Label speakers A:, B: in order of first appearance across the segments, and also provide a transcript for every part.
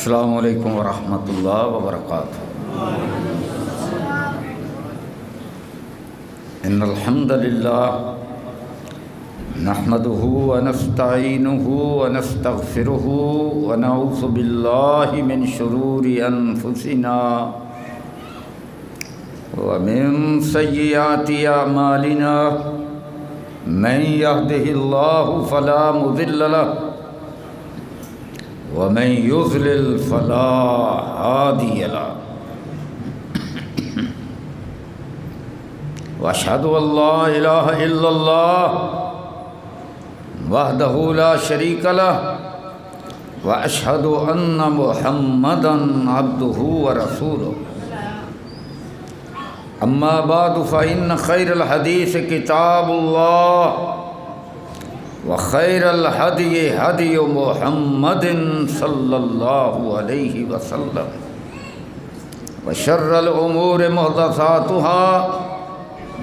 A: السلام علیکم ورحمۃ اللہ وبرکاتہ۔ ان الحمد للہ نحمده ونستعینه ونستغفره ونعوذ باللہ من شرور انفسنا ومن سیئات اعمالنا من يهده اللہ فلا مضل له ومن يضلل فلا هادي له واشهد ان لا اله الا الله وحده لا شريك له واشهد ان محمدا عبده ورسوله اما بعد فان خير الحديث كتاب الله وخير الهدي هدي محمد صلى الله عليه وسلم وشر الأمور محدثاتها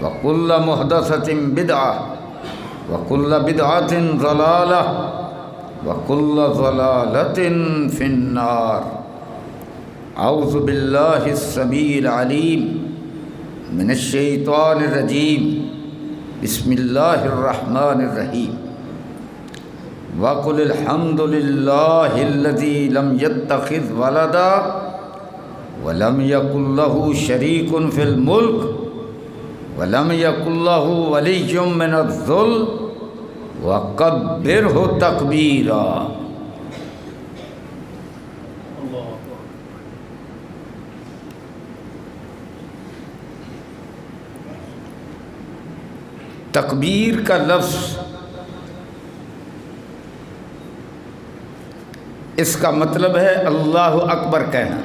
A: وكل محدثة بدعة وكل بدعة ضلالة وكل ضلالة في النار۔ أعوذ بالله السميع العليم من الشيطان الرجيم، بسم الله الرحمن الرحيم۔ وَقُلِ الْحَمْدُ لِلَّهِ الَّذِي لَمْ يَتَّخِذْ وَلَدًا وَلَمْ يَكُنْ لَهُ شَرِيكٌ فِي الْمُلْكِ وَلَمْ يَكُنْ لَهُ وَلِيٌّ مِّنَ الذُّلِّ وَكَبِّرْهُ تَكْبِيرًا۔ تکبیر کا لفظ اس کا مطلب ہے اللہ اکبر کہنا۔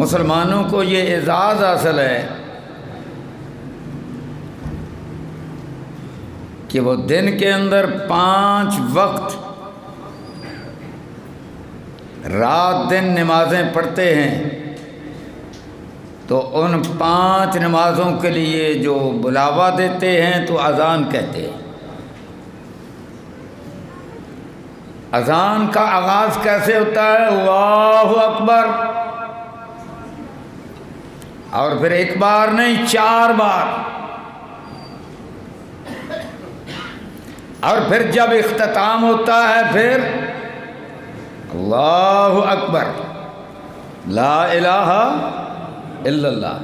A: مسلمانوں کو یہ اعزاز حاصل ہے کہ وہ دن کے اندر 5 وقت رات دن نمازیں پڑھتے ہیں، تو ان 5 نمازوں کے لیے جو بلاوا دیتے ہیں تو اذان کہتے ہیں۔ اذان کا آغاز کیسے ہوتا ہے؟ اللہ اکبر، اور پھر ایک بار نہیں 4 بار، اور پھر جب اختتام ہوتا ہے پھر اللہ اکبر، لا الہ الا اللہ۔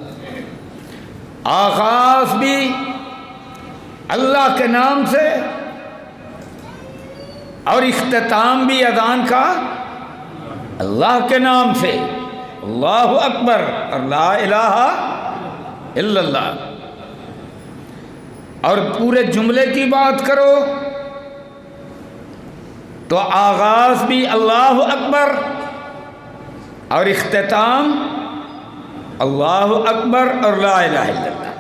A: آغاز بھی اللہ کے نام سے اور اختتام بھی اذان کا اللہ کے نام سے، اللہ اکبر اور لا الہ الا اللہ۔ اور پورے جملے کی بات کرو تو آغاز بھی اللہ اکبر اور اختتام اللہ اکبر اور لا الہ الا اللہ۔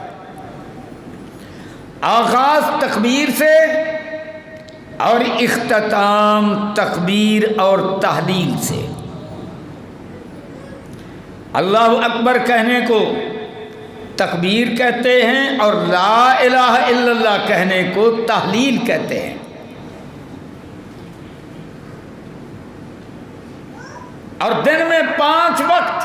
A: آغاز تکبیر سے اور اختتام تکبیر اور تحلیل سے۔ اللہ اکبر کہنے کو تکبیر کہتے ہیں اور لا الہ الا اللہ کہنے کو تحلیل کہتے ہیں۔ اور دن میں 5 وقت،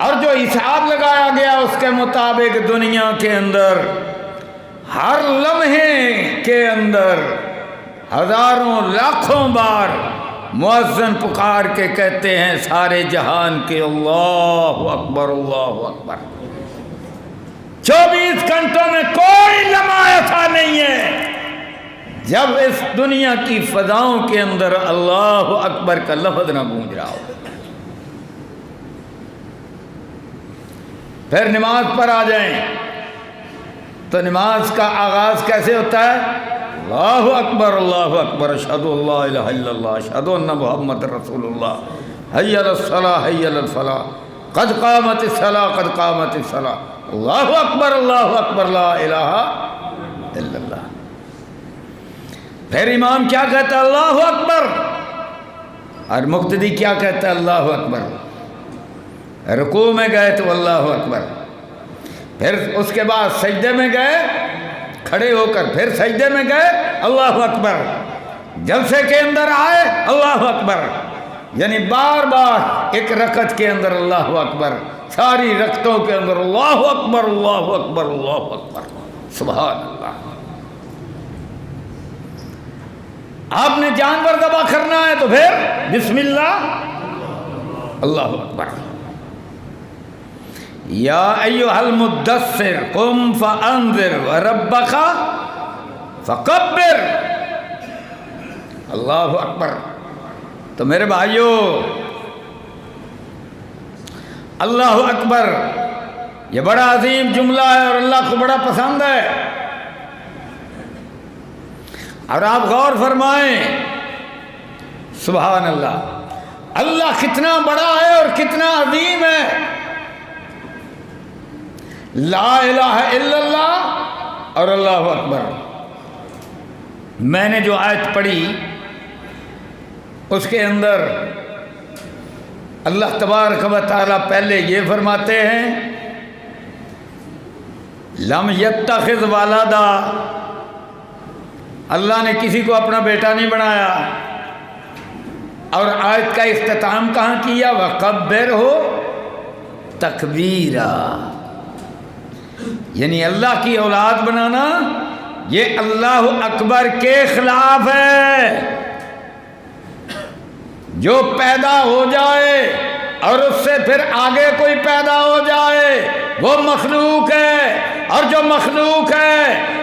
A: اور جو حساب لگایا گیا اس کے مطابق دنیا کے اندر ہر لمحے کے اندر ہزاروں لاکھوں بار مؤذن پکار کے کہتے ہیں سارے جہان کے اللہ اکبر اللہ اکبر۔ 24 گھنٹوں میں کوئی لمحہ ایسا نہیں ہے جب اس دنیا کی فضاؤں کے اندر اللہ اکبر کا لفظ نہ گونج رہا ہو۔ پھر نماز پر آ جائیں تو نماز کا آغاز کیسے ہوتا ہے؟ اللہ اکبر اشہد ان لا الہ الا اللہ اشہد ان محمد رسول اللہ حی علی الصلاۃ حی علی الفلاح قد قامت الصلاۃ قد قامت الصلاۃ اللہ اکبر لا الہ الا اللہ۔ پھر امام کیا کہتا ہے؟ اللہ اکبر، اور مقتدی کیا کہتا ہے؟ اللہ اکبر۔ رکوع میں گئے تو اللہ اکبر، پھر اس کے بعد سجدے میں گئے، کھڑے ہو کر پھر سجدے میں گئے، اللہ اکبر، جلسے کے اندر آئے، اللہ اکبر، یعنی بار بار ایک رکعت کے اندر اللہ اکبر، ساری رکعتوں کے اندر اللہ اکبر اللہ اکبر اللہ اکبر، سبحان اللہ۔ آپ نے جانور ذبح کرنا ہے تو پھر بسم اللہ، اللہ اکبر۔ یا ایھا المدثر قم فانذر وربک فکبر، اللہ اکبر۔ تو میرے بھائیو، اللہ اکبر یہ بڑا عظیم جملہ ہے اور اللہ کو بڑا پسند ہے۔ اور آپ غور فرمائیں، سبحان اللہ، اللہ کتنا بڑا ہے اور کتنا عظیم ہے۔ لا الہ الا اللہ اور اللہ اکبر۔ میں نے جو آیت پڑھی اس کے اندر اللہ تبارک و تعالیٰ پہلے یہ فرماتے ہیں لم یتخذ ولدا، اللہ نے کسی کو اپنا بیٹا نہیں بنایا، اور آیت کا اختتام کہاں کیا؟ وَقَبِّرْهُ تَكْبِيرًا، یعنی اللہ کی اولاد بنانا یہ اللہ اکبر کے خلاف ہے۔ جو پیدا ہو جائے اور اس سے پھر آگے کوئی پیدا ہو جائے وہ مخلوق ہے، اور جو مخلوق ہے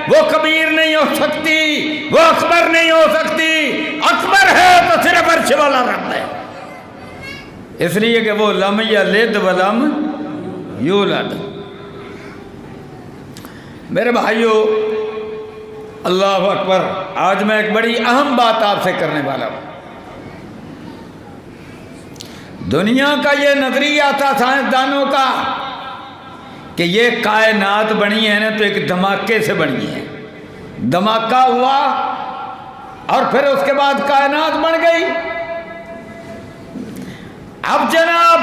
A: وہ کبیر نہیں ہو سکتی، وہ اکبر نہیں ہو سکتی۔ اکبر ہے تو صرف عرش والا رب ہے، اس لیے کہ وہ لم یلد ولم یولد۔ میرے بھائیو، اللہ اکبر، آج میں ایک بڑی اہم بات آپ سے کرنے والا ہوں۔ دنیا کا یہ نظریہ تھا سائنسدانوں کا کہ یہ کائنات بنی ہے نا تو ایک دھماکے سے بنی ہے، دھماکہ ہوا اور پھر اس کے بعد کائنات بن گئی۔ اب جناب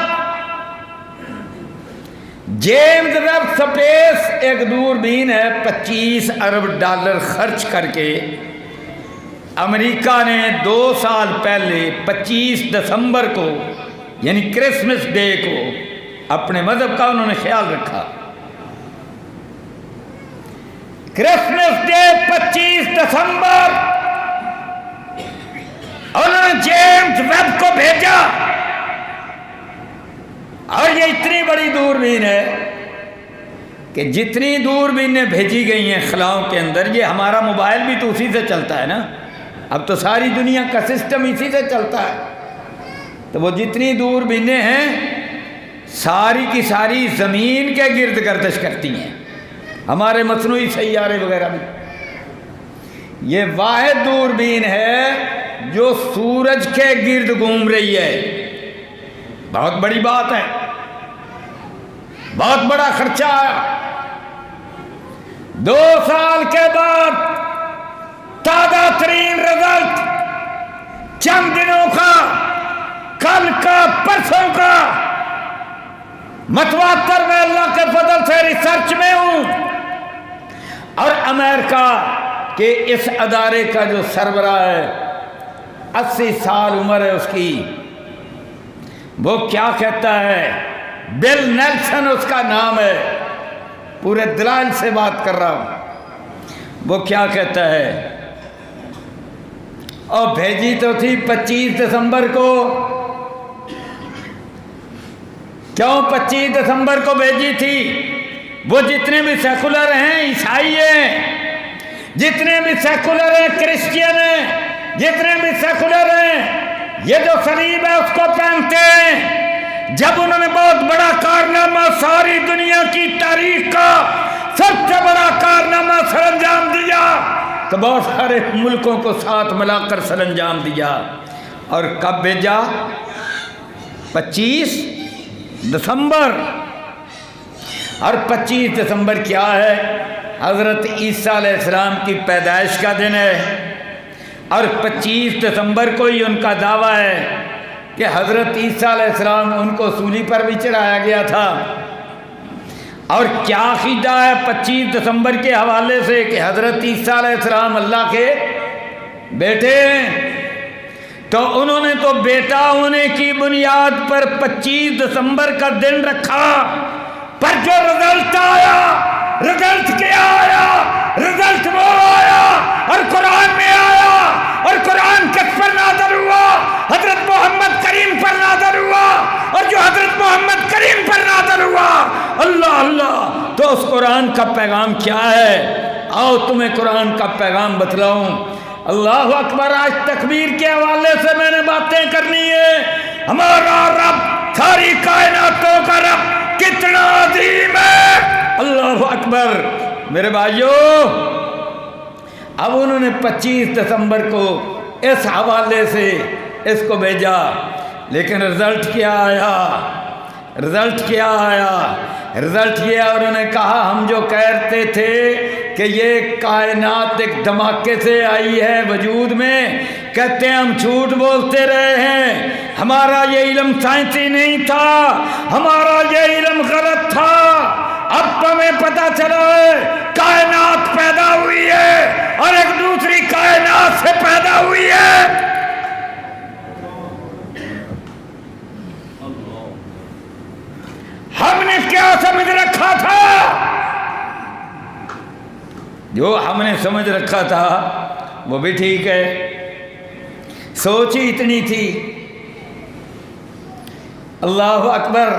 A: جیمز ویب سپیس ایک دوربین ہے، 25 ارب ڈالر خرچ کر کے امریکہ نے 2 سال پہلے 25 دسمبر کو یعنی کرسمس ڈے کو اپنے مذہب کا انہوں نے خیال رکھا۔ کرسمس ڈے 25 دسمبر انہوں نے جیمز ویب کو بھیجا، اور یہ اتنی بڑی دوربین ہے کہ جتنی دوربینیں بھیجی گئی ہیں خلاؤں کے اندر، یہ ہمارا موبائل بھی تو اسی سے چلتا ہے نا، اب تو ساری دنیا کا سسٹم اسی سے چلتا ہے، تو وہ جتنی دوربینیں ہیں ساری کی ساری زمین کے گرد گردش کرتی ہیں، ہمارے مصنوعی سیارے وغیرہ بھی۔ یہ واحد دوربین ہے جو سورج کے گرد گھوم رہی ہے، بہت بڑی بات ہے، بہت بڑا خرچہ آیا۔ 2 سال کے بعد تازہ ترین رزلٹ، چند دنوں کا، کل کا، پرسوں کا، متواتر میں اللہ کے فضل سے ریسرچ میں ہوں، اور امریکہ کے اس ادارے کا جو سربراہ ہے 80 سال عمر ہے اس کی، وہ کیا کہتا ہے؟ بل نیلسن اس کا نام ہے، پورے دلائل سے بات کر رہا ہوں۔ وہ کیا کہتا ہے؟ اور بھیجی تو تھی 25 دسمبر کو، کیوں 25 دسمبر کو بھیجی تھی؟ وہ جتنے بھی سیکولر ہیں، عیسائی ہیں، جتنے بھی سیکولر ہیں، کرسچین ہیں، جتنے بھی سیکولر ہیں، یہ جو صلیب ہے اس کو پہنتے ہیں۔ جب انہوں نے بہت بڑا کارنامہ، ساری دنیا کی تاریخ کا سب سے بڑا کارنامہ سر انجام دیا، تو بہت سارے ملکوں کو ساتھ ملا کر سر انجام دیا۔ اور کب بھیجا؟ 25 دسمبر۔ اور 25 دسمبر کیا ہے؟ حضرت عیسیٰ علیہ السلام کی پیدائش کا دن ہے، اور 25 دسمبر کو ہی ان کا دعویٰ ہے کہ حضرت عیسیٰ علیہ السلام ان کو سولی پر بھی چڑھایا گیا تھا، اور کیا عقیدہ ہے 25 دسمبر کے حوالے سے کہ حضرت عیسیٰ علیہ السلام اللہ کے بیٹے ہیں؟ تو انہوں نے تو بیٹا ہونے کی بنیاد پر 25 دسمبر کا دن رکھا، پر جو رزلٹ آیا، رزلٹ کیا آیا؟ رزلٹ وہ آیا اور قرآن میں آیا، اور قرآن کس پر نازل ہوا؟ حضرت محمد کریم پر نازل ہوا، اور جو حضرت محمد کریم پر نازل ہوا، اللہ اللہ، تو اس قرآن کا پیغام کیا ہے؟ آؤ تمہیں قرآن کا پیغام بتلاؤں۔ اللہ اکبر۔ آج تکبیر کے حوالے سے میں نے باتیں کرنی ہے۔ ہمارا رب ساری کائناتوں کا رب کتنا عظیم ہے، اللہ اکبر۔ میرے بھائیو، اب انہوں نے 25 دسمبر کو اس حوالے سے اس کو بھیجا، لیکن رزلٹ کیا آیا؟ رزلٹ کیا آیا؟ رزلٹ یہ، انہوں نے کہا ہم جو کہتے تھے کہ یہ کائنات ایک دھماکے سے آئی ہے وجود میں، کہتے ہیں ہم جھوٹ بولتے رہے ہیں، ہمارا یہ علم سائنسی نہیں تھا، ہمارا یہ علم غلط تھا۔ اب تمہیں پتہ چلا ہے کائنات پیدا ہوئی ہے اور ایک دوسری کائنات سے پیدا ہوئی ہے۔ ہم نے کیا سمجھ رکھا تھا؟ جو ہم نے سمجھ رکھا تھا وہ بھی ٹھیک ہے، سوچ ہی اتنی تھی۔ اللہ اکبر،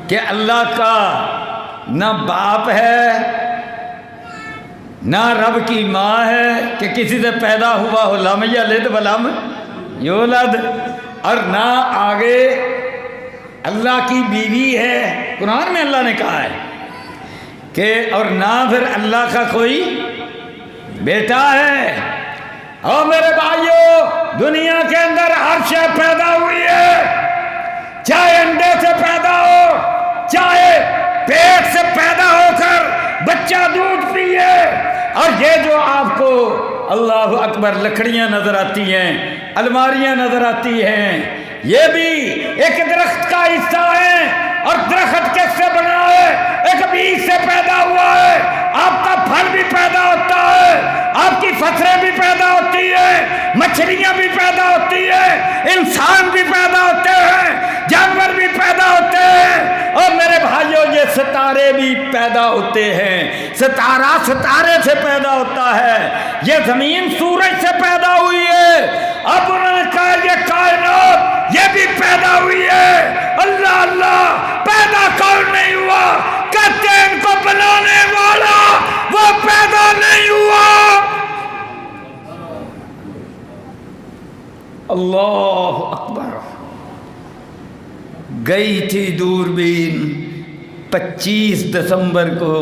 A: کہ اللہ کا نہ باپ ہے، نہ رب کی ماں ہے کہ کسی سے پیدا ہوا ہو، لم یلد ولم یولد، اور نہ آگے اللہ کی بیوی ہے، قرآن میں اللہ نے کہا ہے کہ، اور نہ پھر اللہ کا کوئی بیٹا ہے۔ اور میرے بھائیو، دنیا کے اندر ہر شے پیدا ہوئی ہے، چاہے انڈے سے پیدا ہو، چاہے پیٹ سے پیدا ہو کر بچہ دودھ پیے، اور یہ جو آپ کو اللہ اکبر لکڑیاں نظر آتی ہیں، الماریاں نظر آتی ہیں، یہ بھی ایک درخت کا حصہ ہے، اور درخت کس سے بنا ہے؟ ایک بیج سے پیدا ہوا ہے۔ آپ کا پھل بھی پیدا ہوتا ہے، آپ کی فصلیں بھی پیدا ہوتی ہیں، مچھلیاں بھی پیدا ہوتی ہیں، انسان بھی پیدا ہوتے ہیں، جانور بھی پیدا ہوتے ہیں، اور میرے بھائیوں یہ ستارے بھی پیدا ہوتے ہیں۔ ستارہ ستارے سے پیدا ہوتا ہے، یہ زمین سورج سے پیدا ہوئی ہے۔ اب انہوں نے کہا یہ کائنات یہ بھی پیدا ہوئی ہے۔ اللہ اللہ، پیدا کون نہیں ہوا؟ کہتے ہیں ان کو بنانے والا وہ پیدا نہیں ہوا۔ اللہ اکبر۔ گئی تھی دوربین 25 دسمبر کو،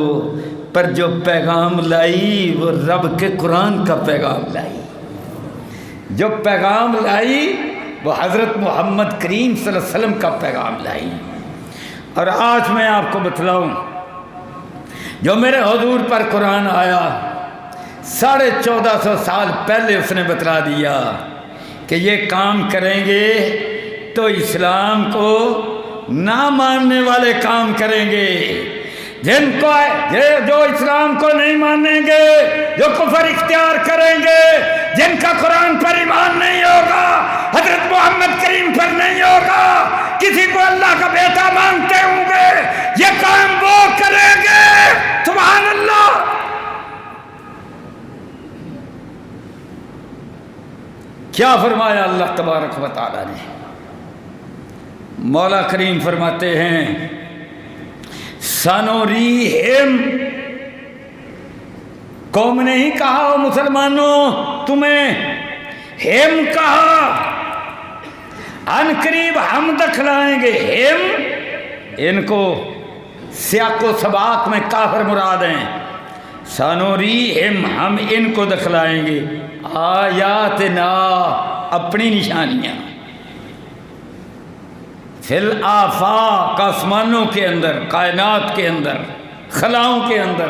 A: پر جو پیغام لائی وہ رب کے قرآن کا پیغام لائی، جو پیغام لائی وہ حضرت محمد کریم صلی اللہ علیہ وسلم کا پیغام لائی۔ اور آج میں آپ کو بتلاؤں، جو میرے حضور پر قرآن آیا 1450 سال پہلے اس نے بتلا دیا کہ یہ کام کریں گے تو اسلام کو نہ ماننے والے کام کریں گے، جن کو جو اسلام کو نہیں مانیں گے، جو کفر اختیار کریں گے، جن کا قرآن پر ایمان نہیں ہوگا، حضرت محمد کریم پر نہیں ہوگا، کسی کو اللہ کا بیٹا مانتے ہوں گے، یہ کام وہ کریں گے۔ سبحان اللہ۔ کیا فرمایا اللہ تبارک و تعالی نے؟ مولا کریم فرماتے ہیں سنوریہم، قوم نے ہی کہا ہو مسلمانوں، تمہیں ہم کہا، ان قریب ہم دکھلائیں گے۔ ہم ان کو سیاق و سباق میں کافر مراد ہیں، سنوریہم ہم ان کو دکھلائیں گے آیاتنا اپنی نشانیاں، فی الآفاق آسمانوں کے اندر، کائنات کے اندر، خلاؤں کے اندر،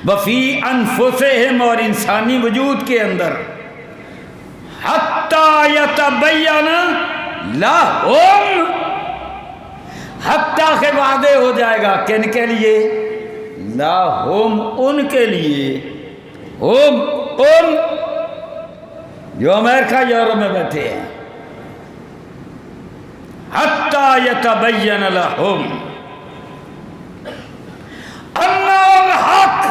A: وفی انفسہم اور انسانی وجود کے اندر، حتی یتبین لہم، حتیٰ کہ وعدے ہو جائے گا کن کے لیے؟ لا ہم ان کے لیے، ہم ان جو امریکہ یورپ میں بیٹھے ہیں، حتیٰ یتبین لہم انہ الحق،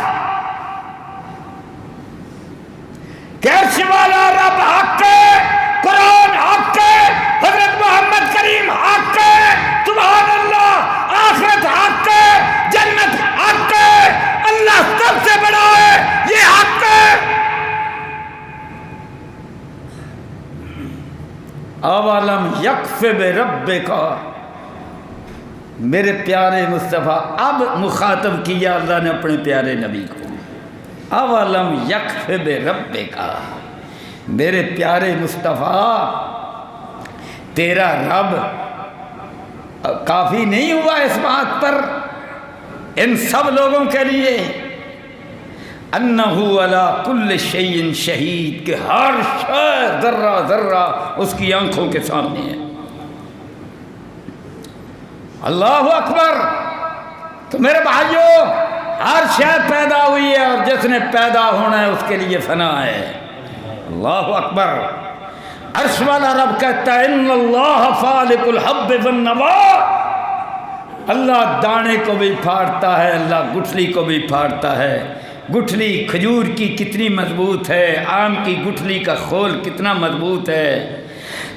A: کیسے والا رب حق ہے، قرآن حق ہے، حضرت محمد کریم حق ہے، سبحان اللہ، آخرت حق ہے، جنت حق ہے، اللہ سب سے بڑا ہے، یہ حق ہے۔ اولم یکف بربک، میرے پیارے مصطفیٰ، اب مخاطب کیا اللہ نے اپنے پیارے نبی کو، اولم یکف بربک، میرے پیارے مصطفیٰ تیرا رب کافی نہیں ہوا اس بات پر ان سب لوگوں کے لیے، انہ علی کل شیء شہید، کہ ہر شے ذرہ ذرہ اس کی آنکھوں کے سامنے ہے۔ اللہ اکبر۔ تو میرے بھائیوں، ہر شے پیدا ہوئی ہے اور جس نے پیدا ہونا ہے اس کے لیے فنا ہے۔ اللہ اکبر۔ عرش والا رب کہتا ہے ان اللہ فالق الحب والنوا، اللہ دانے کو بھی پھاڑتا ہے، اللہ گٹھلی کو بھی پھاڑتا ہے۔ گٹھلی کھجور کی کتنی مضبوط ہے، آم کی گٹھلی کا خول کتنا مضبوط ہے،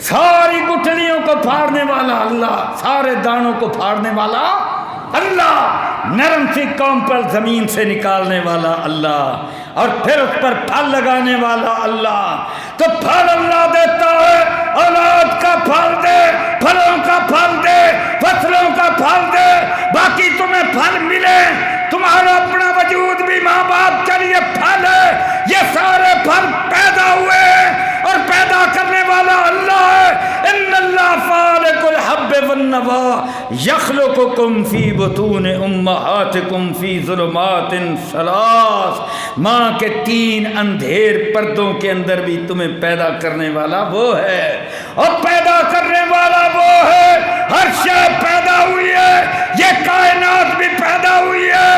A: ساری گٹھلیوں کو پھاڑنے والا اللہ، سارے دانوں کو پھاڑنے والا اللہ، نرم سی قوم پر زمین سے نکالنے والا اللہ، اور پھر اس پر پھل لگانے والا اللہ۔ تو پھل اللہ دیتا ہے، اولاد کا پھل دے، پھلوں کا پھل دے، فصلوں کا پھل دے، باقی تمہیں پھل ملے، تمہارا اپنا وجود بھی ماں باپ کے لیے پھل ہے، یہ سارے پھل پیدا ہوئے اور پیدا کرنے والا اللہ ہے۔ ان اللہ فالق الحب والنوا یخلقکم فی بطون امہاتکم فی ظلمات ثلاث، ماں کے 3 اندھیر پردوں کے اندر بھی تمہیں پیدا کرنے والا وہ ہے، اور پیدا کرنے والا وہ ہے، ہر شے پیدا ہوئی ہے، یہ کائنات بھی پیدا ہوئی ہے،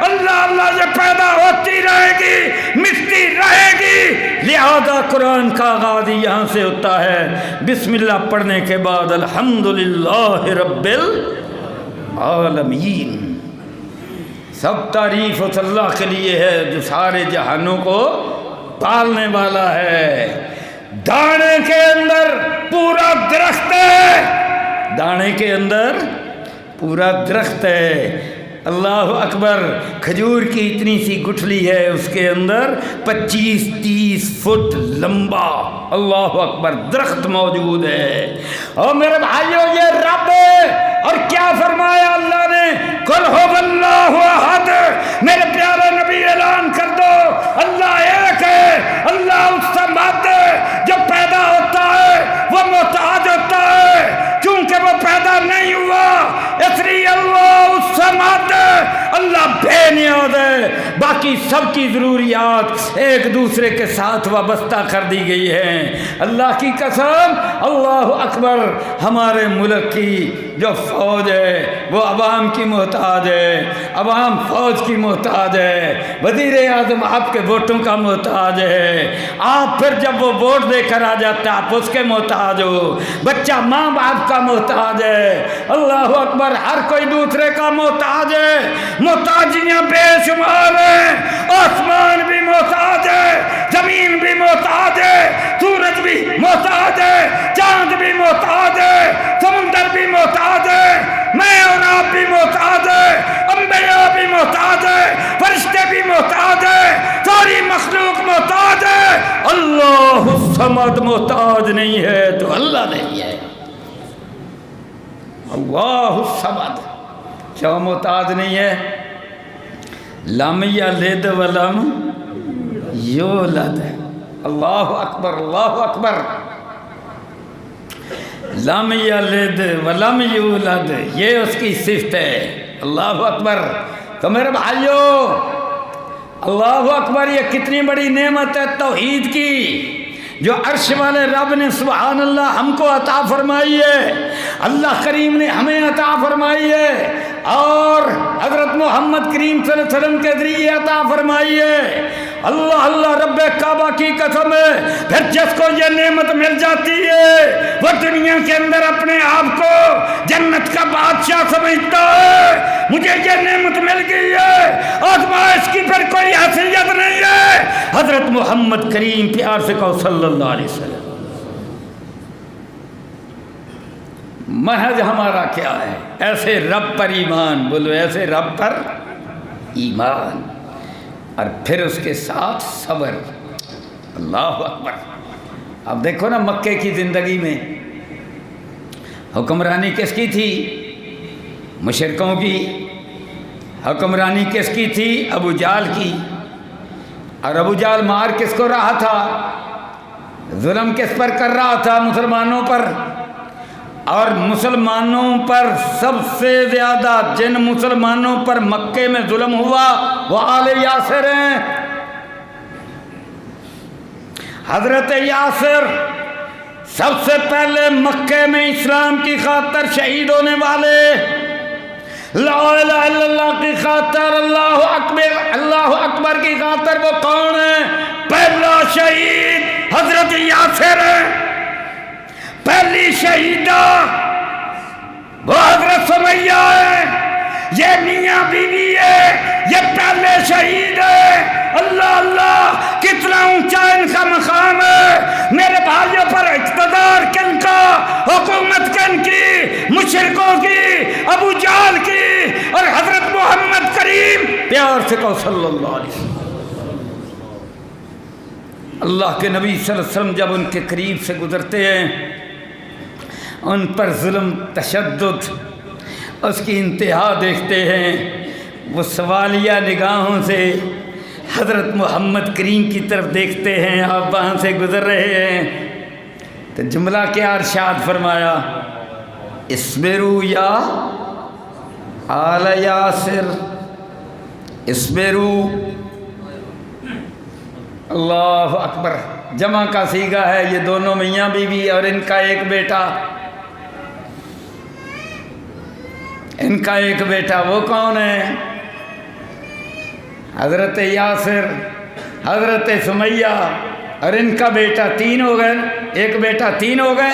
A: اللہ اللہ یہ پیدا ہوتی رہے گی، مٹتی رہے گی۔ لہذا قرآن کا آغاز یہاں سے ہوتا ہے، بسم اللہ پڑھنے کے بعد الحمدللہ رب العالمین، سب تعریف اس اللہ کے لیے ہے جو سارے جہانوں کو پالنے والا ہے۔ دانے کے اندر پورا درخت ہے، دانے کے اندر پورا درخت ہے۔ اللہ اکبر۔ کھجور کی اتنی سی گٹھلی ہے، اس کے اندر 25-30 فٹ لمبا اللہ اکبر درخت موجود ہے۔ اور میرے بھائیوں یہ رب ہے، اور کیا فرمایا اللہ نے، قل هو اللہ احد، میرے پیارے نبی اعلان کر دو اللہ ایک ہے، اللہ الصمد، جب پیدا ہوتا ہے وہ محتاج ہوتا ہے، کیونکہ وہ پیدا نہیں ہوا اس لیے اللہ الصمد، اللہ بے نیاز ہے، باقی سب کی ضروریات ایک دوسرے کے ساتھ وابستہ کر دی گئی ہیں۔ اللہ کی قسم، اللہ اکبر، ہمارے ملک کی جو فوج ہے وہ عوام کی محتاج ہے، عوام فوج کی محتاج ہے، وزیر اعظم آپ کے ووٹوں کا محتاج ہے، آپ پھر جب وہ ووٹ دے کر آ جاتا آپ اس کے محتاج ہو، بچہ ماں باپ کا محتاج ہے، اللہ اکبر، ہر کوئی دوسرے کا محتاج ہے، محتاجیاں بے شمار ہیں، آسمان بھی محتاج ہے، زمین بھی محتاج ہے، سورج بھی محتاج ہے، چاند بھی محتاج ہے، سمندر بھی محتاج ہے، میں اور آپ بھی محتاج ہے، انبیاء بھی محتاج ہے، فرشتے بھی محتاج ہے، ساری مخلوق محتاج ہے۔ اللہ الصمد محتاج نہیں ہے تو اللہ نہیں ہے، اللہ الصمد کیوں محتاج نہیں ہے؟ لم یلد ولم یولد، اللہ اکبر، اللہ اکبر، لم یلد ولم یولد، یہ اس کی صفت ہے، اللہ اکبر۔ تو میرے بھائیوں، اللہ اکبر، یہ کتنی بڑی نعمت ہے توحید کی، جو عرش والے رب نے سبحان اللہ ہم کو عطا فرمائی ہے، اللہ کریم نے ہمیں عطا فرمائی ہے، اور حضرت محمد کریم صلی اللہ علیہ وسلم کے ذریعے عطا فرمائی ہے۔ اللہ اللہ رب کعبہ کی قسم ہے، پھر جس کو یہ نعمت مل جاتی ہے وہ دنیا کے اندر اپنے آپ کو جنت کا بادشاہ سمجھتا ہے۔ مجھے یہ نعمت مل گئی ہے، آزمائش کی پھر کوئی حیثیت نہیں ہے۔ حضرت محمد کریم پیار سے کہو صلی اللہ علیہ وسلم۔ محض ہمارا کیا ہے؟ ایسے رب پر ایمان، بولو ایسے رب پر ایمان، اور پھر اس کے ساتھ صبر۔ اللہ اکبر۔ اب دیکھو نا مکے کی زندگی میں حکمرانی کس کی تھی؟ مشرکوں کی۔ حکمرانی کس کی تھی؟ ابو جہل کی۔ اور ابو جہل مار کس کو رہا تھا؟ ظلم کس پر کر رہا تھا؟ مسلمانوں پر۔ اور مسلمانوں پر سب سے زیادہ جن مسلمانوں پر مکے میں ظلم ہوا وہ آل یاسر ہیں۔ حضرت یاسر سب سے پہلے مکے میں اسلام کی خاطر شہید ہونے والے، لا الہ الا اللہ کی خاطر، اللہ اکبر کی خاطر وہ کون ہے؟ پہلا شہید حضرت یاسر ہے۔ پہلی شہیدہ وہ حضرت سمیہ ہے۔ یہ میاں بیوی ہے، یہ پہلے شہید ہے۔ اللہ اللہ کتنا اونچا ان کا مقام ہے۔ میرے بھائیوں پر اقتدار کن کا؟ حکومت کن کی؟ مشرکوں کی، ابو جہل کی، اور حضرت محمد کریم پیار سے کہو صلی اللہ علیہ وسلم۔ اللہ کے نبی صلی اللہ علیہ وسلم جب ان کے قریب سے گزرتے ہیں ان پر ظلم، تشدد، اس کی انتہا دیکھتے ہیں، وہ سوالیہ نگاہوں سے حضرت محمد کریم کی طرف دیکھتے ہیں۔ آپ وہاں سے گزر رہے ہیں تو جملہ کیا ارشاد فرمایا؟ اصبروا یا آل یاسر، اصبروا۔ اللہ اکبر۔ جمع کا صیغہ ہے، یہ دونوں میاں بیوی اور ان کا ایک بیٹا۔ ان کا ایک بیٹا وہ کون ہے؟ حضرت یاسر، حضرت سمیہ، اور ان کا بیٹا تین ہو گئے، ایک بیٹا تین ہو گئے۔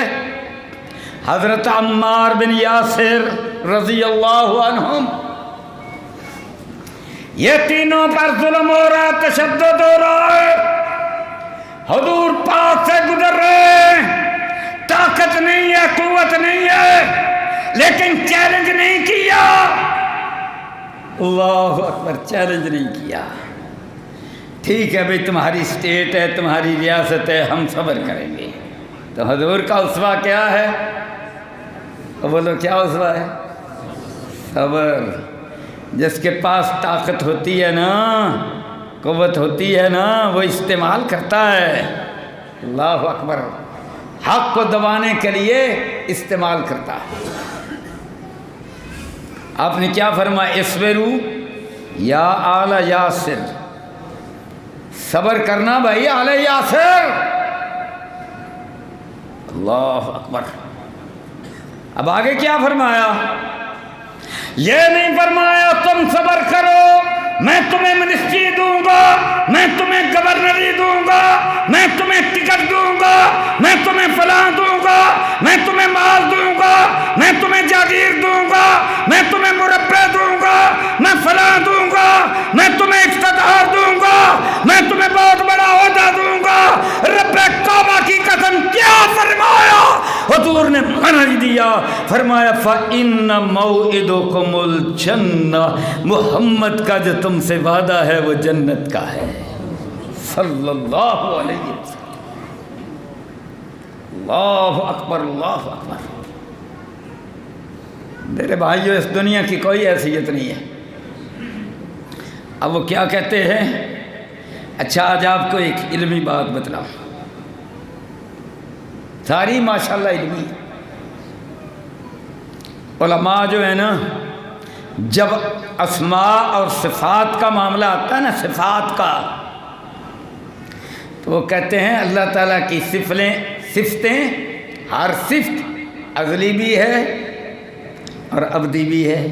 A: حضرت عمار بن یاسر رضی اللہ عنہم، یہ تینوں پر ظلم ہو رہا، تشدد ہو رہا ہے۔ حضور پاک سے گزر رہے ہیں، طاقت نہیں ہے، قوت نہیں ہے، لیکن چیلنج نہیں کیا۔ اللہ اکبر، چیلنج نہیں کیا۔ ٹھیک ہے بھئی، تمہاری اسٹیٹ ہے، تمہاری ریاست ہے، ہم صبر کریں گے۔ تو حضور کا اسوہ کیا ہے؟ بولو کیا اسوہ ہے؟ صبر۔ جس کے پاس طاقت ہوتی ہے نا، قوت ہوتی ہے نا، وہ استعمال کرتا ہے۔ اللہ اکبر۔ حق کو دبانے کے لیے استعمال کرتا ہے۔ آپ نے کیا فرمایا؟ اصبروا یا آل یاسر، صبر کرنا بھائی آل یاسر۔ اللہ اکبر۔ اب آگے کیا فرمایا؟ یہ نہیں فرمایا تم صبر کرو، میں تمہیں منسٹری دوں گا، میں تمہیں گورنری دوں گا، میں تمہیں ٹکٹ دوں گا، میں تمہیں فلاں دوں گا، میں تمہیں مال دوں گا، میں تمہیں جاگیر دوں گا، میں تمہیں مربع دوں گا، میں فلاں دوں گا، میں تمہیں اقتدار دوں گا، میں تمہیں بہت بڑا عہدہ دوں گا۔ رب کعبہ کی قسم کیا فرمایا؟ حضور نے منع دیا، فرمایا فَإِنَّ مَوْعِدُكُمُ الْجَنَّةُ، محمد کا جو تم سے وعدہ ہے وہ جنت کا ہے، صلی اللہ علیہ وسلم۔ اللہ اکبر، اللہ اکبر۔ میرے بھائیو، اس دنیا کی کوئی حیثیت نہیں ہے۔ اب وہ کیا کہتے ہیں؟ اچھا آج آپ کو ایک علمی بات بتلاؤں، ساری ماشاءاللہ علمی۔ علماء جو ہے نا، جب اسماء اور صفات کا معاملہ آتا ہے نا، صفات کا، تو وہ کہتے ہیں اللہ تعالیٰ کی صفتیں ہر صفت ازلی بھی ہے اور ابدی بھی ہے،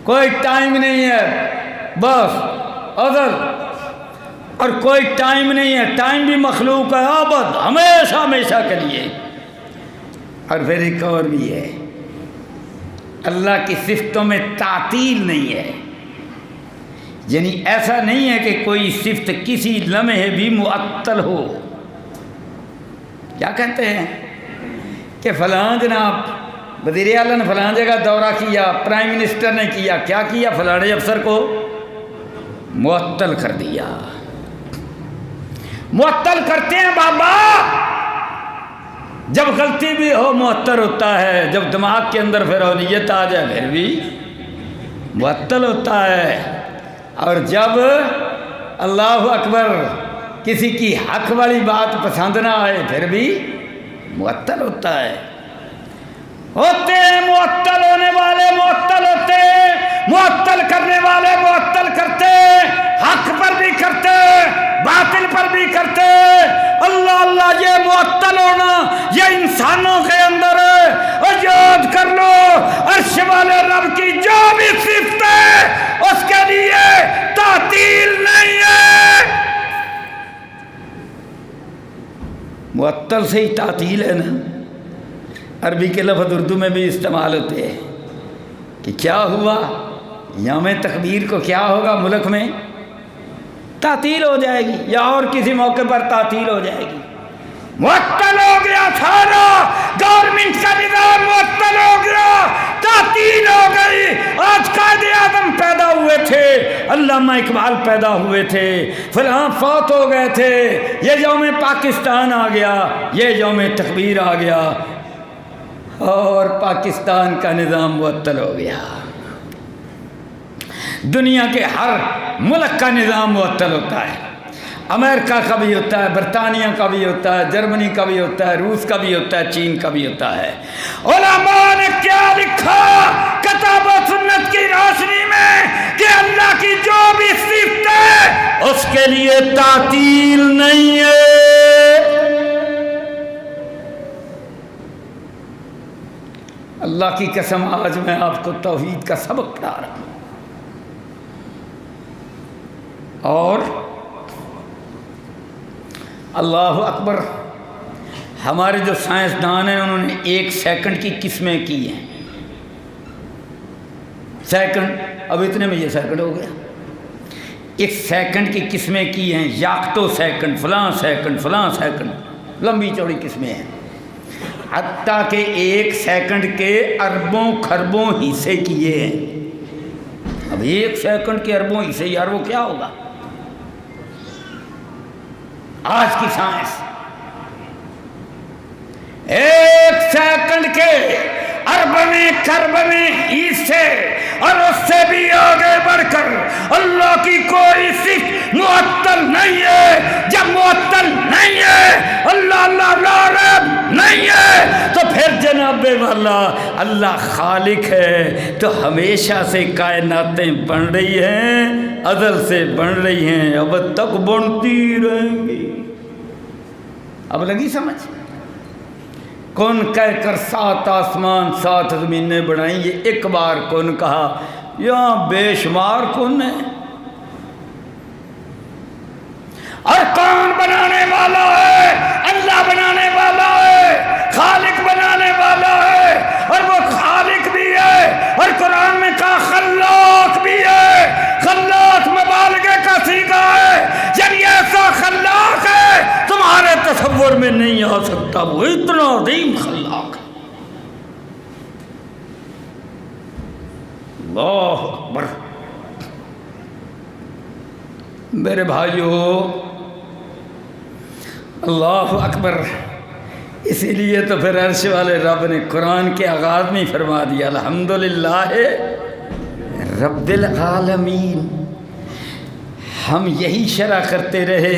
A: کوئی ٹائم نہیں ہے، بس ازل، اور کوئی ٹائم نہیں ہے، ٹائم بھی مخلوق ہے ابد، ہمیشہ ہمیشہ کے لیے۔ اور پھر ایک اور بھی ہے، اللہ کی صفتوں میں تعطیل نہیں ہے، یعنی ایسا نہیں ہے کہ کوئی صفت کسی لمحے بھی معطل ہو۔ کیا کہتے ہیں کہ فلاں جناب وزیر اعلیٰ نے فلاں جگہ دورہ کیا، پرائم منسٹر نے کیا، کیا کیا؟ فلانے افسر کو معطل کر دیا۔ معطل کرتے ہیں بابا، جب غلطی بھی ہو معطل ہوتا ہے، جب دماغ کے اندر فرعونیت آ جائے پھر بھی معطل ہوتا ہے، اور جب اللہ اکبر کسی کی حق والی بات پسند نہ آئے پھر بھی معطل ہوتا ہے۔ ہوتے ہیں معطل ہونے والے معطل ہوتے ہیں، معطل کرنے والے معطل کرتے، حق پر بھی کرتے باطل پر بھی کرتے۔ اللہ اللہ، یہ معطل ہونا یہ انسانوں کے اندر ہے، اور یاد کر لو عرش والے رب کی جو بھی صفت ہے اس کے لیے تعطیل نہیں ہے۔ معطل سے ہی تعطیل ہے نا، عربی کے لفظ اردو میں بھی استعمال ہوتے ہیں کہ کیا ہوا، یوم تکبیر کو کیا ہوگا ملک میں؟ تعطیل ہو جائے گی، یا اور کسی موقع پر تعطیل ہو جائے گی۔ معطل ہو گیا سارا گورنمنٹ کا نظام، معطل ہو گیا، تعطیل ہو گئی۔ آج قائد اعظم پیدا ہوئے تھے، علامہ اقبال پیدا ہوئے تھے، فلاں فوت ہو گئے تھے، یہ یوم پاکستان آ گیا، یہ یوم تکبیر آ گیا، اور پاکستان کا نظام معطل ہو گیا۔ دنیا کے ہر ملک کا نظام معطل ہوتا ہے، امریکہ کا بھی ہوتا ہے، برطانیہ کا بھی ہوتا ہے، جرمنی کا بھی ہوتا ہے، روس کا بھی ہوتا ہے، چین کا بھی ہوتا ہے۔ علماء نے کیا لکھا کتاب و سنت کی روشنی میں کہ اللہ کی جو بھی صفت ہے اس کے لیے تعطیل نہیں ہے۔ اللہ کی قسم آج میں آپ کو توحید کا سبق پڑھا رہا ہوں، اور اللہ اکبر، ہمارے جو سائنسدان ہیں انہوں نے 1 سیکنڈ کی قسمیں کی ہیں۔ سیکنڈ، اب اتنے میں یہ سیکنڈ ہو گیا، 1 سیکنڈ کی قسمیں کی ہیں، یاکٹو سیکنڈ، فلاں سیکنڈ، فلاں سیکنڈ، لمبی چوڑی قسمیں ہیں، حتیٰ کہ 1 سیکنڈ کے اربوں خربوں حصے کیے ہیں۔ اب 1 سیکنڈ کے اربوں حصے، یار وہ کیا ہوگا؟ آج کی سائنس 1 سیکنڈ کے اربویں خربویں حصے، اور اس سے بھی آگے بڑھ کر اللہ کی کوئی صفت معطل نہیں ہے۔ جب معطل نہیں ہے، اللہ اللہ لا ریب نہیں ہے، تو پھر جناب والا اللہ خالق ہے تو ہمیشہ سے کائناتیں بن رہی ہیں، ازل سے بن رہی ہیں، اب تک بنتی رہیں گی۔ اب لگی سمجھ؟ کن کہہ کر 7 آسمان 7 زمینیں بنائیں، یہ ایک بار کن کہا، یہاں بے شمار کن ہے۔ اور کون بنانے والا ہے؟ اللہ بنانے والا ہے، خالق بنانے والا ہے، اور وہ خالق بھی ہے، اور قرآن میں کہا خلاق بھی ہے۔ خلاق مبالغے کا صیغہ ہے، یعنی ایسا خلاق ہے تمہارے تصور میں نہیں آ سکتا، وہ اتنا عظیم خلاق ہے۔ اللہ اکبر۔ میرے بھائیو، اللہ اکبر، اسی لیے تو پھر عرش والے رب نے قرآن کے آغاز میں فرما دیا الحمدللہ رب العالمین۔ ہم یہی شرح کرتے رہے،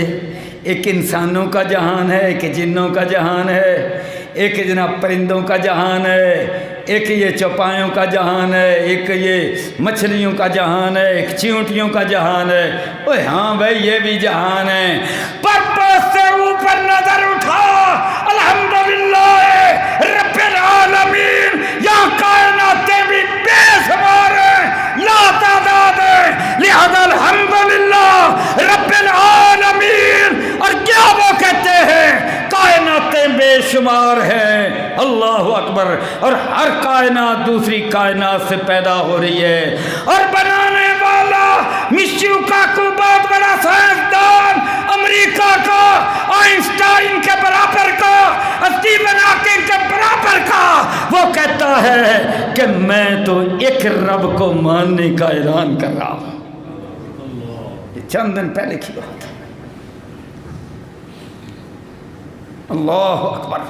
A: ایک انسانوں کا جہان ہے، ایک جنوں کا جہان ہے، ایک جناب پرندوں کا جہان ہے، ایک یہ چوپایوں کا جہان ہے، ایک یہ مچھلیوں کا جہان ہے، ایک چیونٹیوں کا جہان ہے۔ اوہ ہاں بھائی یہ بھی جہان ہے، پر سے اوپر نظر اٹھا، الحمدللہ رب العالمین، یہاں کائناتیں بھی بے شمار ہیں، لا تعداد ہیں، لہذا الحمدللہ رب العالمین۔ اور کیا وہ کہتے ہیں؟ کائناتیں بے شمار ہیں، اللہ اکبر، اور ہر کائنات دوسری کائنات سے پیدا ہو رہی ہے، اور بنانے والا مشیو کاکو بہت بڑا سائنسدان امریکہ کا، آئنسٹائن کے برابر کا، اسٹیفن ہاکنگ کے برابر کا، وہ کہتا ہے کہ میں تو ایک رب کو ماننے کا اعلان کر رہا ہوں۔ یہ چند دن پہلے کی بات ہے۔ اللہ اکبر۔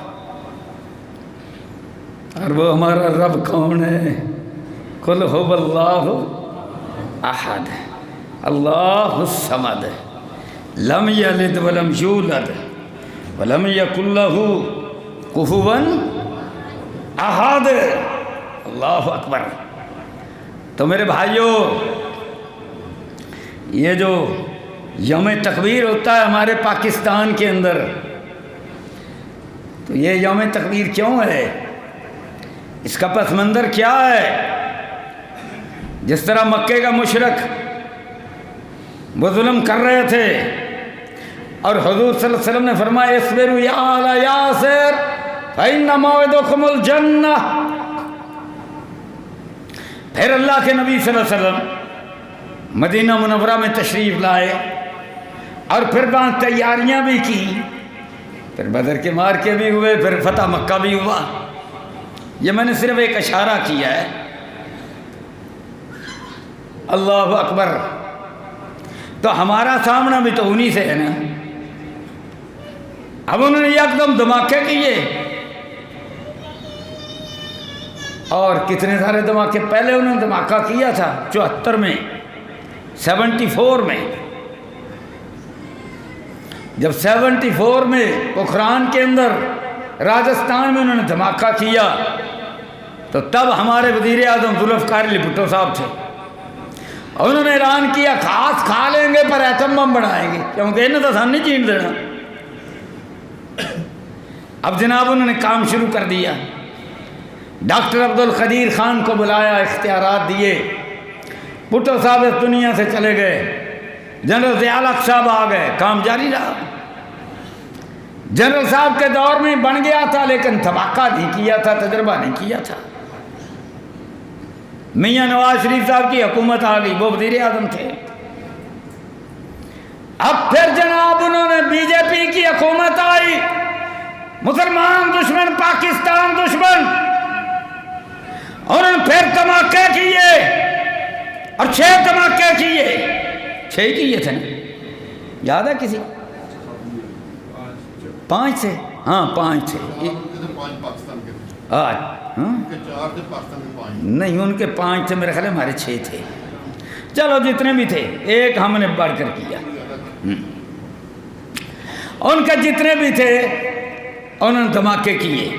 A: اور وہ ہمارا رب کون ہے؟ قل هو اللہ احد اللہ الصمد لم یلد ولم یولد ولم یکن له کفوا احد۔ اللہ اکبر۔ تو میرے بھائیوں، یہ جو یوم تکبیر ہوتا ہے ہمارے پاکستان کے اندر، تو یہ یوم تکبیر کیوں ہے؟ اس کا پس منظر کیا ہے؟ جس طرح مکے کا مشرک وہ ظلم کر رہے تھے، اور حضور صلی اللہ علیہ وسلم نے فرمایا اصبروا یا آل یاسر فإن موعدکم الجنہ۔ پھر اللہ کے نبی صلی اللہ علیہ وسلم مدینہ منورہ میں تشریف لائے، اور پھر وہاں تیاریاں بھی کی، پھر بدر کے مارکے بھی ہوئے، پھر فتح مکہ بھی ہوا۔ یہ میں نے صرف ایک اشارہ کیا ہے۔ اللہ اکبر۔ تو ہمارا سامنا بھی تو انہی سے ہے نا۔ اب انہوں نے یک دم دھماکے کیے، اور کتنے سارے دھماکے پہلے انہوں نے دھماکہ کیا تھا 74 میں، 74 میں، جب 74 میں پوکھران کے اندر راجستھان میں انہوں نے دھماکہ کیا، تو تب ہمارے وزیر اعظم ذوالفقار علی بھٹو صاحب تھے، اور انہوں نے اعلان کیا خاص کھا لیں گے پر ایٹم بم بنائیں گے، کیونکہ انہیں تو سن نہیں چین دینا۔ اب جناب انہوں نے کام شروع کر دیا، ڈاکٹر عبدالقدیر خان کو بلایا، اختیارات دیے، بھٹو صاحب اس دنیا سے چلے گئے، جنرل ضیاء الحق صاحب آ گئے، کام جاری رہا۔ جنرل صاحب کے دور میں بن گیا تھا، لیکن دھماکہ نہیں کیا تھا، تجربہ نہیں کیا تھا۔ میاں نواز شریف صاحب کی حکومت آ گئی، وہ وزیر اعظم تھے۔ اب پھر جناب انہوں نے بی جے پی کی حکومت آئی، مسلمان دشمن، پاکستان دشمن، اور انہوں نے پھر دھماکے کیے، اور 6 دھماکے کیے، 6 کیے تھے نا، یاد ہے کسی؟ 5 تھے، ہاں 5 تھے، نہیں ان کے 5 تھے، میرے خیال ہمارے 6 تھے، چلو جتنے بھی تھے، ایک ہم نے بڑھ کر کیا۔ ان کے جتنے بھی تھے انہوں نے دھماکے کیے،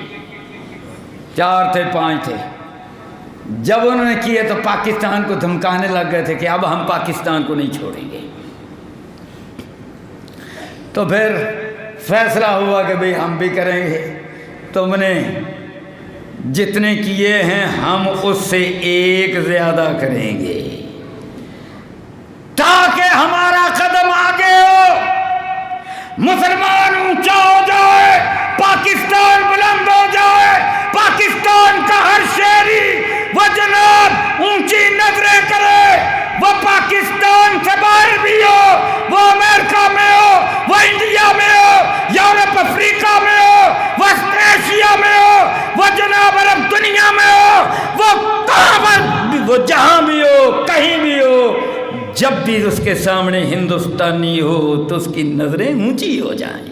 A: 4 تھے 5 تھے۔ جب انہوں نے کیے تو پاکستان کو دھمکانے لگ گئے تھے کہ اب ہم پاکستان کو نہیں چھوڑیں گے۔ تو پھر فیصلہ ہوا کہ بھئی ہم بھی کریں گے، تم نے جتنے کیے ہیں ہم اس سے 1 زیادہ کریں گے، تاکہ ہمارا قدم آگے ہو، مسلمان اونچا ہو جائے، پاکستان بلند ہو جائے، پاکستان کا ہر شہری وہ جناب اونچی نظریں کرے، وہ پاکستان سے باہر بھی ہو، وہ امریکہ میں ہو، وہ انڈیا میں ہو، یورپ افریقہ میں ہو، وسط ایشیا میں ہو، وہ جناب عرب دنیا میں ہو، وہ کہاں بھی، وہ جہاں بھی ہو، کہیں بھی ہو، جب بھی اس کے سامنے ہندوستانی ہو تو اس کی نظریں اونچی ہو جائیں،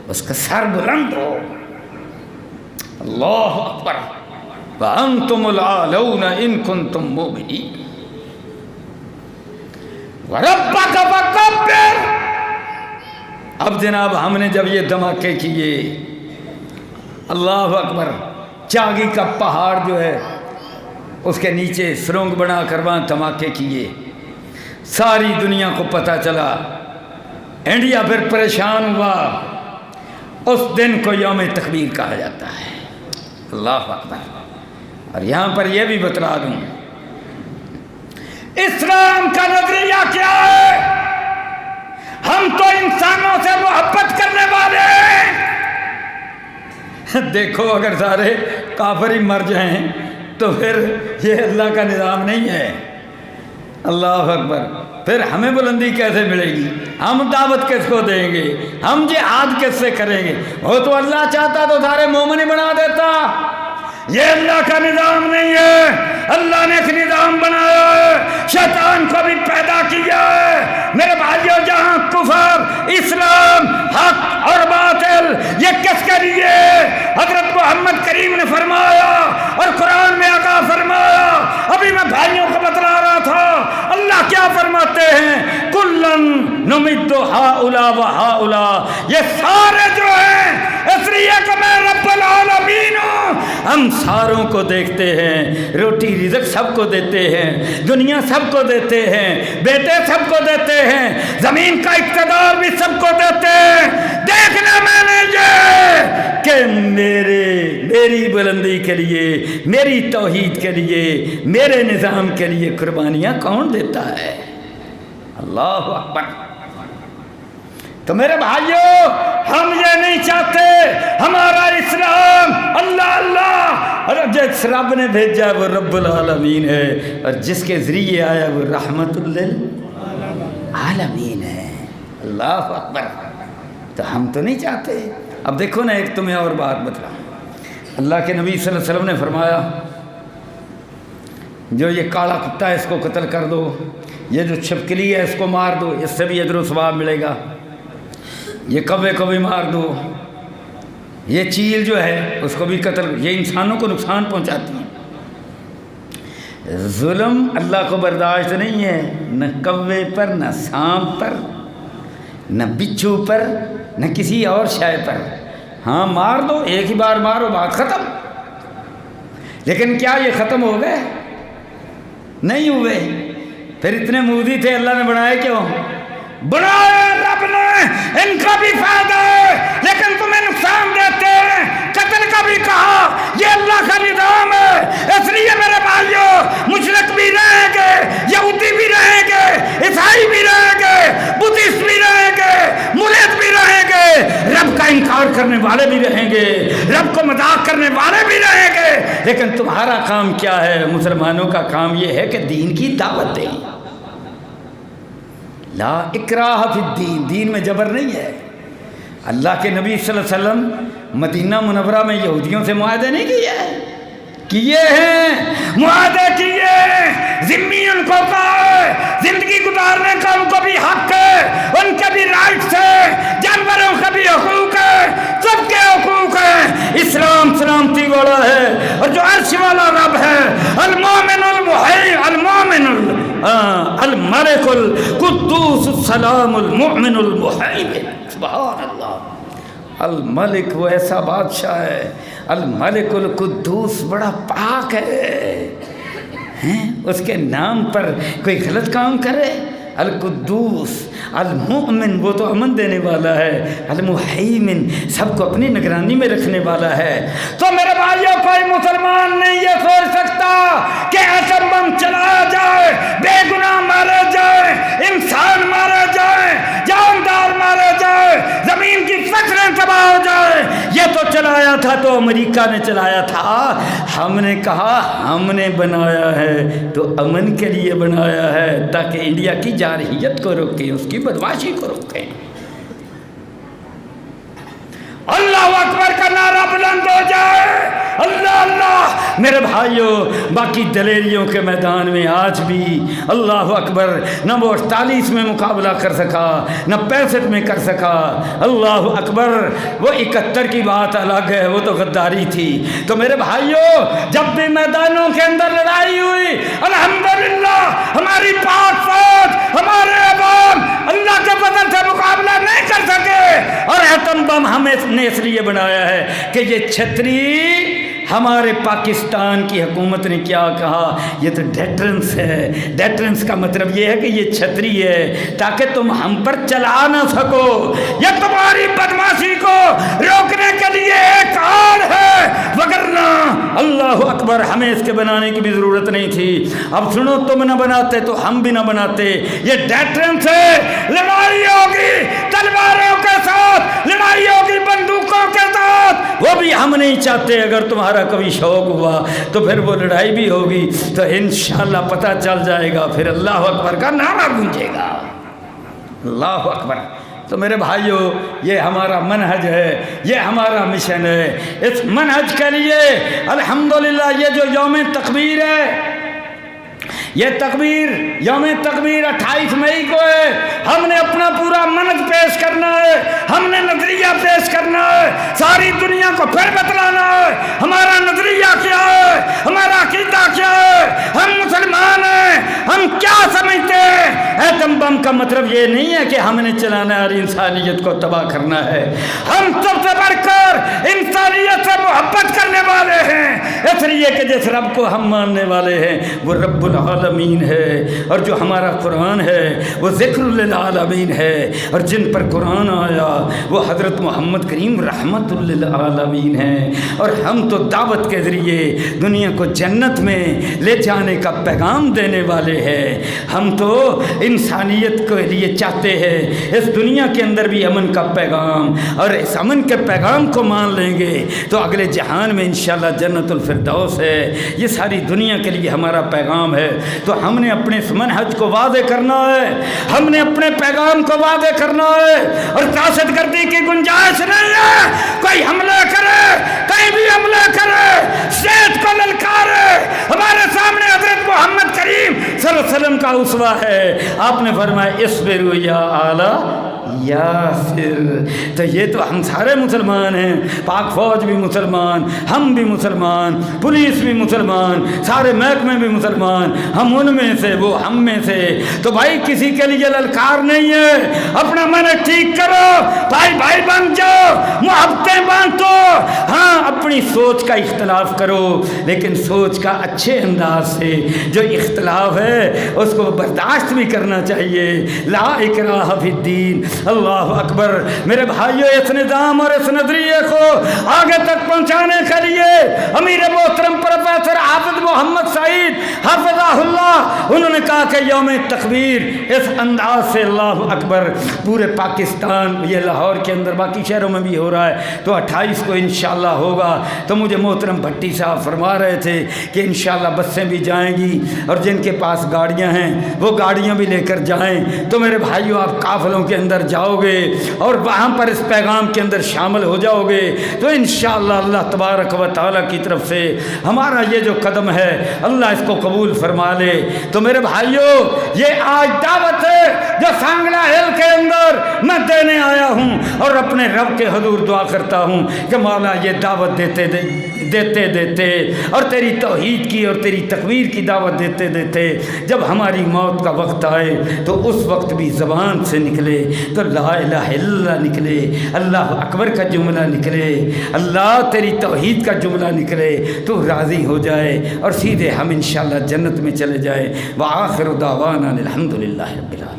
A: اس کا سر بلند ہو۔ اللہ اکبر۔ وَأَنْتُمُ الْعَالَوْنَ إِن كُنْتُمْ مُؤْمِنِينَ وَرَبَّكَ فَكَبِّرْ۔ اب جناب ہم نے جب یہ دھماکے کیے، اللہ اکبر، چاگی کا پہاڑ جو ہے اس کے نیچے سرنگ بنا کر وہاں دھماکے کیے، ساری دنیا کو پتہ چلا، انڈیا پھر پریشان ہوا۔ اس دن کو یوم تکبیر کہا جاتا ہے۔ اللہ اکبر۔ اور یہاں پر یہ بھی بتلا دوں، اسلام کا نظریہ کیا ہے؟ ہم تو انسانوں سے محبت کرنے والے ہیں۔ دیکھو اگر سارے کافر ہی مر جائیں تو پھر یہ اللہ کا نظام نہیں ہے۔ اللہ اکبر۔ پھر ہمیں بلندی کیسے ملے گی؟ ہم دعوت کس کو دیں گے؟ ہم جہاد کس سے کریں گے؟ وہ تو اللہ چاہتا تو سارے مومن ہی بنا دیتا۔ یہ اللہ کا نظام نہیں ہے۔ اللہ نے ایک نظام بنایا ہے، شیطان کو بھی پیدا کیا ہے۔ میرے بھائیو، جہاں کفر، اسلام، حق اور باطل، یہ کس کے لیے؟ حضرت محمد کریم نے فرمایا اور قرآن میں آقا فرمایا۔ ابھی میں بھائیوں کو بتلا رہا تھا، اللہ کیا فرماتے ہیں؟ کلن نمد ہؤلاء و ہؤلاء، یہ سارے جو ہیں، اس لیے کہ میں رب العالمین ہوں، ہم ساروں کو دیکھتے ہیں، روٹی رزق سب کو دیتے ہیں، دنیا سب کو دیتے ہیں، بیٹے سب کو دیتے ہیں، زمین کا اقتدار بھی سب کو دیتے ہیں۔ دیکھنا میں نے یہ کہ میری بلندی کے لیے، میری توحید کے لیے، میرے نظام کے لیے قربانیاں کون دیتا ہے؟ اللہ اکبر۔ تو میرے بھائیوں، ہم یہ نہیں چاہتے ہمارا اسلام اللہ اللہ، اور جس رب نے بھیجا وہ رب العالمین ہے، اور جس کے ذریعے آیا وہ رحمت للعالمین ہے۔ اللہ اکبر۔ تو ہم تو نہیں چاہتے۔ اب دیکھو نا، ایک تمہیں اور بات بتلاؤں۔ اللہ کے نبی صلی اللہ علیہ وسلم نے فرمایا، جو یہ کالا کتا ہے اس کو قتل کر دو، یہ جو چھپکلی ہے اس کو مار دو، اس سے بھی اجر و ثواب ملے گا، یہ کوے کو بھی مار دو، یہ چیل جو ہے اس کو بھی قتل، یہ انسانوں کو نقصان پہنچاتی ہے۔ ظلم اللہ کو برداشت نہیں ہے، نہ کوے پر، نہ سانپ پر، نہ بچھو پر، نہ کسی اور شے پر۔ ہاں مار دو، ایک ہی بار مارو، بات ختم۔ لیکن کیا یہ ختم ہو گئے؟ نہیں ہوئے۔ پھر اتنے مودی تھے، اللہ نے بنائے کیوں؟ بنائے رب نے، ان کا بھی فائدہ ہے لیکن تمہیں نقصان دیتے ہیں۔ قتل کا بھی کہا، یہ اللہ کا نظام ہے۔ اس لیے میرے بھائیوں، مشرک بھی رہیں گے، یہودی بھی رہیں گے، عیسائی بھی رہیں گے، بدھسٹ بھی رہیں گے، ملحد بھی رہیں گے، رب کا انکار کرنے والے بھی رہیں گے، رب کو مذاق کرنے والے بھی رہیں گے، لیکن تمہارا کام کیا ہے؟ مسلمانوں کا کام یہ ہے کہ دین کی دعوت دیں۔ لا اکراہ فی الدین، دین میں جبر نہیں ہے۔ اللہ کے نبی صلی اللہ علیہ وسلم مدینہ منورہ میں یہودیوں سے معاہدے نہیں کیے ہیں، معاہدے کیے ہیں، ذمہ ان کو کہا ہے، زندگی گزارنے کا ان کو بھی حق ہے، ان کے بھی رائٹس ہیں، جانوروں کا بھی حقوق ہے، سب کے حقوق ہیں۔ اسلام سلامتی والا ہے، اور جو عرش والا رب ہے، المومن المومن الملک القدوس السلام المؤمن المہیمن۔ سبحان اللہ۔ الملک وہ ایسا بادشاہ ہے، الملک القدوس بڑا پاک ہے، اس کے نام پر کوئی غلط کام کرے؟ القدوس، المؤمن وہ تو امن دینے والا ہے، المہیمن سب کو اپنی نگرانی میں رکھنے والا ہے۔ تو میرے بھائیوں، کوئی مسلمان نہیں یہ سوچ سکتا کہ ایٹم بم چلایا جائے، بے گناہ مارے جائے، انسان مارے جائے، جاندار مارے جائے، زمین کی فصلیں تباہ ہو جائے۔ یہ تو چلایا تھا تو امریکہ نے چلایا تھا، ہم نے کہا ہم نے بنایا ہے تو امن کے لیے بنایا ہے، تاکہ انڈیا کی جارحیت کو روکیں، اس کی بدمعاشی کو روکیں۔ اللہ اکبر کا نعرہ بلند ہو جائے، اللہ اللہ۔ میرے بھائیوں، باقی دلیریوں کے میدان میں آج بھی اللہ اکبر، نہ وہ 48 میں مقابلہ کر سکا، نہ 65 میں کر سکا۔ اللہ اکبر۔ وہ 71 کی بات الگ ہے، وہ تو غداری تھی۔ تو میرے بھائیوں، جب بھی میدانوں کے اندر لڑائی ہوئی، الحمدللہ ہماری پاک فوج، ہمارے عوام اللہ کے فضل سے مقابلہ نہیں کر سکے، اور ایٹم بم ہمیں نے اس لیے بنایا ہے کہ یہ چھتری ہمارے پاکستان کی حکومت نے کیا کہا، یہ تو ڈیٹرنس ہے۔ ڈیٹرنس کا مطلب یہ ہے کہ یہ چھتری ہے تاکہ تم ہم پر چلا نہ سکو، یہ تمہاری بدماشی کو روکنے کے لیے ایک آڑ ہے، وگرنہ اللہ اکبر ہمیں اس کے بنانے کی بھی ضرورت نہیں تھی۔ اب سنو، تم نہ بناتے تو ہم بھی نہ بناتے، یہ ڈیٹرنس ہے۔ لڑائی ہوگی تلواروں کے ساتھ، لڑائی ہوگی بندوقوں کے ساتھ، وہ بھی ہم نہیں چاہتے۔ اگر تمہارا کبھی شوق ہوا تو پھر وہ لڑائی بھی ہوگی تو انشاءاللہ پتہ چل جائے گا، پھر اللہ اکبر کا نعرہ گونجے گا۔ اللہ اکبر۔ تو میرے بھائیو، یہ ہمارا منہج ہے، یہ ہمارا مشن ہے۔ اس منہج کے لیے الحمدللہ یہ جو یوم تکبیر ہے، یہ تکبیر، یوم تکبیر 28 مئی کو ہے، ہم نے اپنا پورا منہج پیش کرنا ہے، ہم نے نظریہ پیش کرنا ہے، ساری دنیا کو پھر بتلانا ہے ہمارا نظریہ کیا ہے، ہمارا عقیدہ کیا ہے، ہم مسلمان ہیں، ہم کیا سمجھتے ہیں۔ ایٹم بم کا مطلب یہ نہیں ہے کہ ہم نے چلانا ہے اور انسانیت کو تباہ کرنا ہے، ہم سب سے بڑھ کر انسانیت سے محبت کرنے والے ہیں، اس لیے کہ جس رب کو ہم ماننے والے ہیں وہ رب العالمین ہے، اور جو ہمارا قرآن ہے وہ ذکر للعالمین ہے، اور جن پر قرآن آیا وہ حضرت محمد کریم رحمت للعالمین ہیں، اور ہم تو دعوت کے ذریعے دنیا کو جنت میں لے جانے کا پیغام دینے والے ہیں۔ ہم تو انسانیت کے لیے چاہتے ہیں اس دنیا کے اندر بھی امن کا پیغام، اور اس امن کے پیغام کو مان لیں گے تو اگلے جہان میں انشاءاللہ جنت الفردوس ہے۔ یہ ساری دنیا کے لیے ہمارا پیغام ہے، تو ہم نے اپنے اس منہج کو واضح کرنا ہے، ہم نے اپنے پیغام کو واضح کرنا ہے، اور دہشت گردی کی گنجائش نہیں ہے۔ کوئی حملہ کرے، کہیں بھی حملہ کرے، شیخ کو للکارے، ہمارے سامنے حضرت محمد کریم صلی اللہ علیہ وسلم کا اسوہ ہے۔ آپ نے فرمایا اصبروا یا اعلی یاسر۔ تو یہ تو ہم سارے مسلمان ہیں، پاک فوج بھی مسلمان، ہم بھی مسلمان، پولیس بھی مسلمان، سارے محکمے بھی مسلمان، ہم ان میں سے، وہ ہم میں سے۔ تو بھائی کسی کے لیے للکار نہیں ہے، اپنا من ٹھیک کرو، بھائی بھائی بن جاؤ، محبتیں بانٹو۔ ہاں اپنی سوچ کا اختلاف کرو، لیکن سوچ کا اچھے انداز سے، جو اختلاف ہے اس کو برداشت بھی کرنا چاہیے۔ لا اکراہ فی الدین۔ اللہ اکبر۔ میرے بھائیو، اس نظام اور اس نظریے کو آگے تک پہنچانے کے لیے امیر محترم پروفیسر حافظ محمد سعید حفظہ اللہ، انہوں نے کہا کہ یوم تکبیر اس انداز سے، اللہ اکبر، پورے پاکستان، یہ لاہور کے اندر باقی شہروں میں بھی ہو رہا ہے، تو 28 کو انشاءاللہ ہوگا۔ تو مجھے محترم بھٹی صاحب فرما رہے تھے کہ انشاءاللہ بسیں بھی جائیں گی، اور جن کے پاس گاڑیاں ہیں وہ گاڑیاں بھی لے کر جائیں۔ تو میرے بھائیو، آپ قافلوں کے اندر جاؤ گے اور وہاں پر اس پیغام کے اندر شامل ہو جاؤ گے تو انشاءاللہ اللہ تبارک و تعالیٰ کی طرف سے ہمارا یہ جو قدم ہے اللہ اس کو قبول فرما لے۔ تو میرے بھائیو، یہ آج دعوت ہے جو سانگلا ہل کے اندر میں دینے آیا ہوں، اور اپنے رب کے حضور دعا کرتا ہوں کہ مولا یہ دعوت دیتے دیتے اور تیری توحید کی اور تیری تکبیر کی دعوت دیتے دیتے جب ہماری موت کا وقت آئے تو اس وقت بھی زبان سے نکلے تو لا الہ الا اللہ نکلے، اللہ اکبر کا جملہ نکلے، اللہ تیری توحید کا جملہ نکلے، تو راضی ہو جائے اور سیدھے ہم انشاءاللہ جنت میں چلے جائے۔ وآخر دعوانا الحمدللہ رب العالمین۔